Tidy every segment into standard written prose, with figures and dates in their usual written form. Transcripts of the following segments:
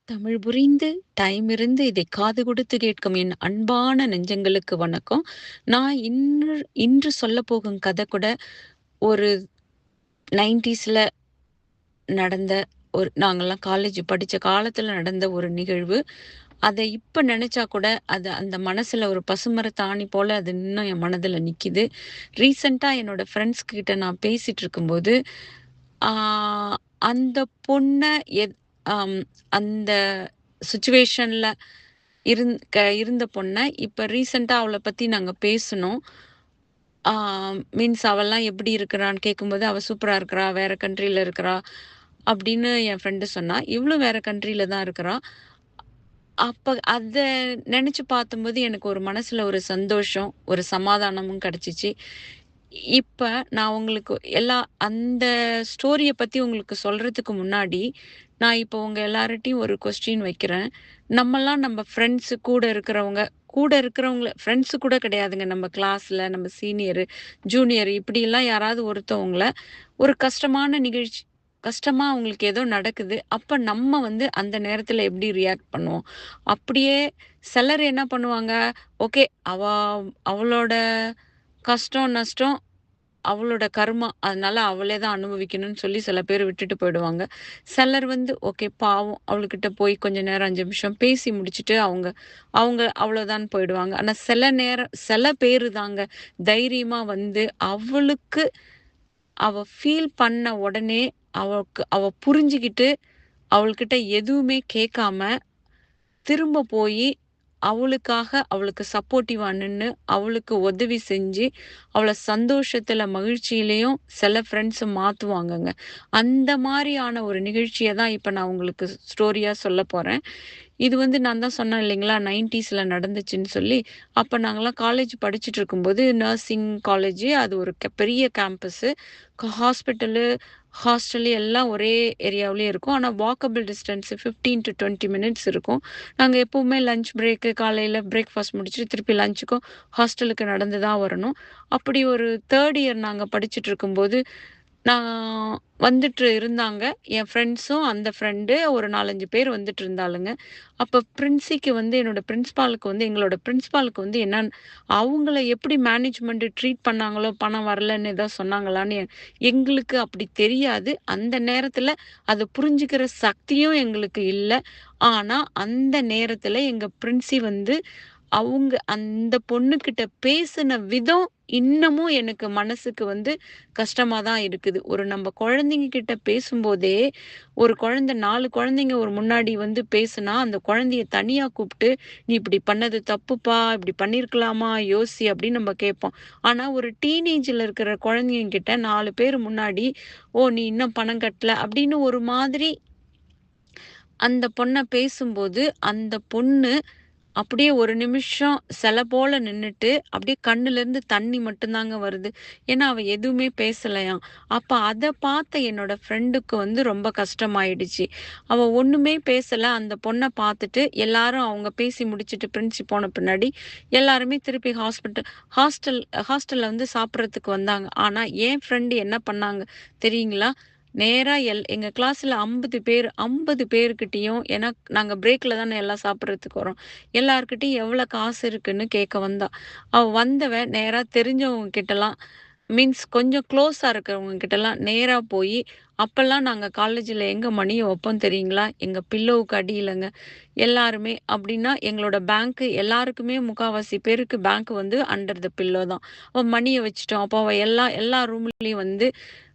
தமிழ் புரிந்து, டைம் இருந்து இதை காது கொடுத்து கேட்கும் என் அன்பான நெஞ்சங்களுக்கு வணக்கம். நான் இன்று சொல்லப்போகும் கதை கூட ஒரு 90ஸ்ல நடந்த நாங்கலாம் காலேஜ் படிச்ச காலத்துல நடந்த ஒரு நிகழ்வு. அத இப்ப நெனச்சா கூட, அது அந்த மனசுல ஒரு பசுமரத்தாணி போல அது இன்னும் என் மனதுல நிக்கிது. ரீசென்ட்டா என்னோட ஃப்ரெண்ட்ஸ் கிட்ட நான் பேசிட்டு இருக்கும்போது, ஆ அந்த பொண்ண எத் அம் அந்த சிச்சுவேஷன்ல இருந்த பொண்ண, இப்ப ரீசென்ட்டா அவள பத்தி நாங்க பேசுனோம். ஆ மீன்ஸ் அவள்லாம் எப்படி இருக்கிறான்னு கேட்கும்போது, "அவ சூப்பரா இருக்கிறா. வேற கண்ட்ரில இருக்கிறா." அப்படின்னு என் ஃப்ரெண்டு சொன்னா. இவளும் வேற கண்ட்ரில தான் இருக்கிறா. அப்ப அத நெனச்சு பார்த்தம்போது, எனக்கு ஒரு மனசுல ஒரு சந்தோஷம், ஒரு சமாதானமும் கெடைச்சுச்சு. இப்ப நான் உங்களுக்கு அந்த ஸ்டோரிய பத்தி உங்களுக்கு சொல்றதுக்கு முன்னாடி, நான் இப்ப உங்க எல்லார்ட்டயும் ஒரு கொஸ்டின் வைக்கிறேன். நம்ம ஃப்ரெண்ட்ஸு கூட இருக்கிறவங்கள ஃப்ரெண்ட்ஸு கூட கிடையாதுங்க. நம்ம கிளாஸ்ல, நம்ம சீனியரு, ஜூனியர் இப்படியெல்லாம் யாராவது ஒருத்தவங்கள ஒரு கஷ்டமா அவங்களுக்கு ஏதோ நடக்குது. அப்ப நம்ம வந்து அந்த நேரத்துல எப்படி ரியாக்ட் பண்ணுவோம்? அப்படியே சிலர் என்ன பண்ணுவாங்க, ஓகே அவளோட கஷ்டம், நஷ்டம் அவளோட கர்மா. அதனால அவளே தான் அனுபவிக்கணும்னு சொல்லி சில பேர் விட்டுட்டு போயிடுவாங்க. சிலர் வந்து ஓகே பாவம் அவளுகிட்ட போய் கொஞ்ச நேரம் 5 நிமிஷம் பேசி முடிச்சுட்டு அவங்க அவங்க அவ்வளோதான்னு போயிடுவாங்க. ஆனா சில பேரு தாங்க தைரியமா வந்து அவளுக்கு அவ ஃபீல் பண்ண உடனே அவ புரிஞ்சுகிட்டு, அவள்கிட்ட எதுவுமே கேட்காம, திரும்ப போயி அவளுக்கு சப்போர்ட்டிவா நின்னு, அவளுக்கு உதவி செஞ்சு, அவள சந்தோஷத்துல, மகிழ்ச்சியிலயும் சில ஃப்ரெண்ட்ஸ் மாத்துவாங்கங்க. அந்த மாரியான ஒரு நிகழ்ச்சிய தான் இப்ப நான் உங்களுக்கு ஸ்டோரியா சொல்லப் போறேன். இது வந்து நான் தான் சொன்னேன் இல்லைங்களா, 90ஸ்ல நடந்துச்சுன்னு சொல்லி. அப்ப நாங்கலாம் காலேஜ் படிச்சுட்டு இருக்கும்போது, நர்சிங் காலேஜு அது ஒரு பெரிய கேம்பஸு. ஹாஸ்பிட்டலு, ஹாஸ்டலு எல்லாம் ஒரே ஏரியாவுலயே இருக்கும். ஆனா வாக்கபிள் டிஸ்டன்ஸ் 15 டூ 20 மினிட்ஸ் இருக்கும். நாங்க எப்பவுமே லஞ்ச் பிரேக்கு காலையில பிரேக்ஃபாஸ்ட் முடிச்சுட்டு திருப்பி லஞ்சுக்கும் ஹாஸ்டலுக்கு நடந்து தான் வரணும். அப்படி ஒரு 3 இயர் நாங்க படிச்சுட்டு இருக்கும்போது, நான் வந்துட்டு இருந்தாங்க. என் ஃப்ரெண்ட்ஸும், அந்த ஃப்ரெண்டு ஒரு 4, 5 பேர் வந்துட்டு இருந்தாளுங்க. அப்ப எங்களோட பிரின்சிபாலுக்கு வந்து அவங்கள எப்படி மேனேஜ்மெண்ட் ட்ரீட் பண்ணாங்களோ, பணம் வரலன்னு ஏதோ சொன்னாங்களான்னு எங்களுக்கு அப்படி தெரியாது. அந்த நேரத்துல அத புரிஞ்சுக்கிற சக்தியும் எங்களுக்கு இல்ல. ஆனா, அந்த நேரத்துல எங்க வந்து அந்த பொண்ணுகிட்ட பேசின விதம் இன்னமும் எனக்கு மனசுக்கு வந்து கஷ்டமா தான் இருக்குது. நம்ம குழந்தைங்க கிட்ட பேசும்போதே, ஒரு குழந்தை 4 குழந்தைங்க ஒரு முன்னாடி வந்து பேசுனா, அந்த குழந்தைய தனியா கூப்ட்டு, "நீ இப்படி பண்ணது தப்புப்பா, இப்படி பண்ணியிருக்கலாமா, யோசி" அப்படின்னு நம்ம கேட்போம். ஆனா, ஒரு டீனேஜ்ல இருக்கிற குழந்தைங்க கிட்ட 4 பேர் முன்னாடி, "ஓ! நீ இன்னும் பணம் கட்டல" அப்படின்னு ஒரு மாதிரி அந்த பொண்ண பேசும்போது, அந்த பொண்ணு அப்படியே ஒரு நிமிஷம் சிலை போல நின்னுட்டு, அப்படியே கண்ணுலருந்து தண்ணி மட்டும் தாங்க வருது. ஏன்னா, அவ எதுவுமே பேசலையாம். அப்ப அத பார்த்த என்னோட ஃப்ரெண்டுக்கு வந்து ரொம்ப கஷ்டமாயிடுச்சு. அவ ஒண்ணுமே பேசல. அந்த பொண்ண பார்த்துட்டு எல்லாரும் அவங்க பேசி முடிச்சுட்டு போன பின்னாடி, எல்லாருமே திருப்பி ஹாஸ்டல்ல வந்து சாப்பிடுறதுக்கு வந்தாங்க. ஆனா, என் ஃப்ரெண்டு என்ன பண்ணாங்க தெரியுங்களா? நேரா எங்க கிளாஸ்ல 50 பேர்கிட்டயும் ஏன்னா நாங்க பிரேக்ல தானே எல்லாம் சாப்பிடுறதுக்கு வரோம். எல்லார்கிட்டயும் எவ்வளோ காசு இருக்குன்னு கேட்க வந்தா. அவ நேரா தெரிஞ்சவங்க கிட்டலாம் மீன்ஸ் கொஞ்சம் க்ளோஸா இருக்கிறவங்க கிட்டலாம் நேரா போயி, அப்பல்லாம் நாங்க காலேஜ்ல எங்க மணிய வைப்போம் தெரியுங்களா? எங்க பில்லோவுக்கு அடியிலங்க. எல்லாருமே அப்டின்னா எங்களோட எல்லாருக்குமே முக்காவாசி பேருக்கு பேங்க் வந்து அண்டர் த பில்லோ தான். அப்ப மணிய வச்சுட்டோம். அப்போ அவ எல்லா ரூம்லயும் வந்து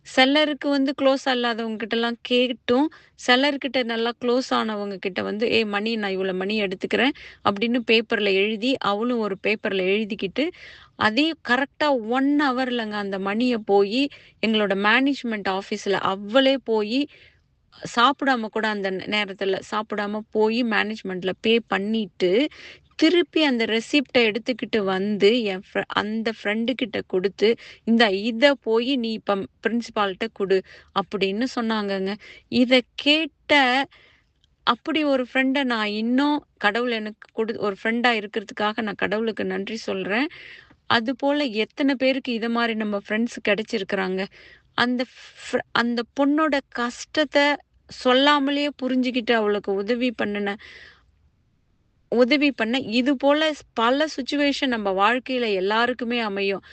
செல்லருக்கு வந்து க்ளோஸா இல்லாதவங்க கிட்டலாம் கேட்டும், செல்லர்கிட்ட நல்லா க்ளோஸ் ஆனவங்க கிட்ட வந்து, "ஏய் மணி நான் இவ்வளோ மணி எடுத்துக்கிறேன்." அப்படின்னு பேப்பர்ல எழுதி, அவளும் ஒரு பேப்பர்ல எழுதிக்கிட்டு, அதையும் கரெக்ட்டா 1 ஹவர்லங்க அந்த மணிய போயி, எங்களோட மேனேஜ்மென்ட் ஆஃபீஸ்ல அவளே போயி, சாப்பிடாம கூட அந்த நேரத்துல சாப்பிடாம போயி மேனேஜ்மென்ட்ல பே பண்ணிட்டு, திருப்பி அந்த ரெசிப்ட்ட எடுத்துக்கிட்டு வந்து, அந்த ஃப்ரெண்டு கிட்ட குடுத்து, இத போயி நீ இப்ப பிரின்சிபால்ட்ட குடு." அப்படின்னு சொன்னாங்கங்க. இத கேட்ட அப்படி ஒரு ஃப்ரெண்ட நான் இன்னும் கடவுள் எனக்கு ஒரு ஃப்ரெண்டா இருக்கிறதுக்காக நான் கடவுளுக்கு நன்றி சொல்றேன். அதுபோல எத்தன பேருக்கு இத மாரி நம்ம ஃப்ரெண்ட்ஸ் கிடைச்சிருக்கிறாங்க. அந்த அந்த பொண்ணோட கஷ்டத்த சொல்லாமலேயே புரிஞ்சுகிட்டு அவளுக்கு உதவி பண்ண இது போல பல சிச்சுவேஷன் நம்ம வாழ்க்கையில எல்லாருக்குமே அமையும்.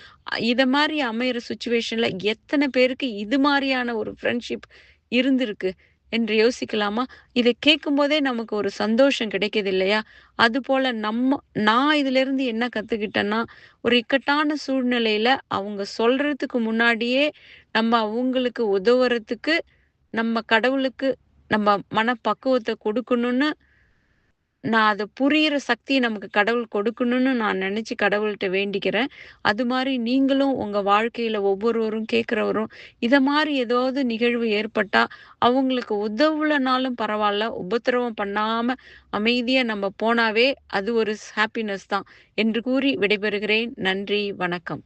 இத மாரி அமையிற சிச்சுவேஷன்ல எத்தன பேருக்கு இது மாரியான ஒரு ஃப்ரெண்ட்ஷிப் இருந்திருக்கு என்று யோசிக்கலாமா? இத கேட்கும்போதே நமக்கு ஒரு சந்தோஷம் கிடைக்குது இல்லையா? அதுபோல நான் இதிலிருந்து என்ன கத்துக்கிட்டேன்னா, ஒரு இக்கட்டான சூழ்நிலையில அவங்க சொல்றதுக்கு முன்னாடியே நம்ம அவங்களுக்கு உதவுறதுக்கு நம்ம கடவுளுக்கு நம்ம மனப்பக்குவத்த குடுக்கணும்னு நான் அத புரியிற சக்திய நமக்கு கடவுள் கொடுக்கணும்னு நான் நெனச்சு கடவுள்ட்ட வேண்டிக்கிறேன். அது மாரி நீங்களும் உங்க வாழ்க்கையில ஒவ்வொருவரும் கேட்கிறவரும், இத மாரி ஏதாவது நிகழ்வு ஏற்பட்டா, அவங்களுக்கு உதவலனாலும் பரவால்ல, உபத்திரவம் பண்ணாம அமைதியா நம்ம போனாவே அது ஒரு ஹாப்பினஸ் தான் என்று கூறி விடைபெறுகிறேன். நன்றி, வணக்கம்.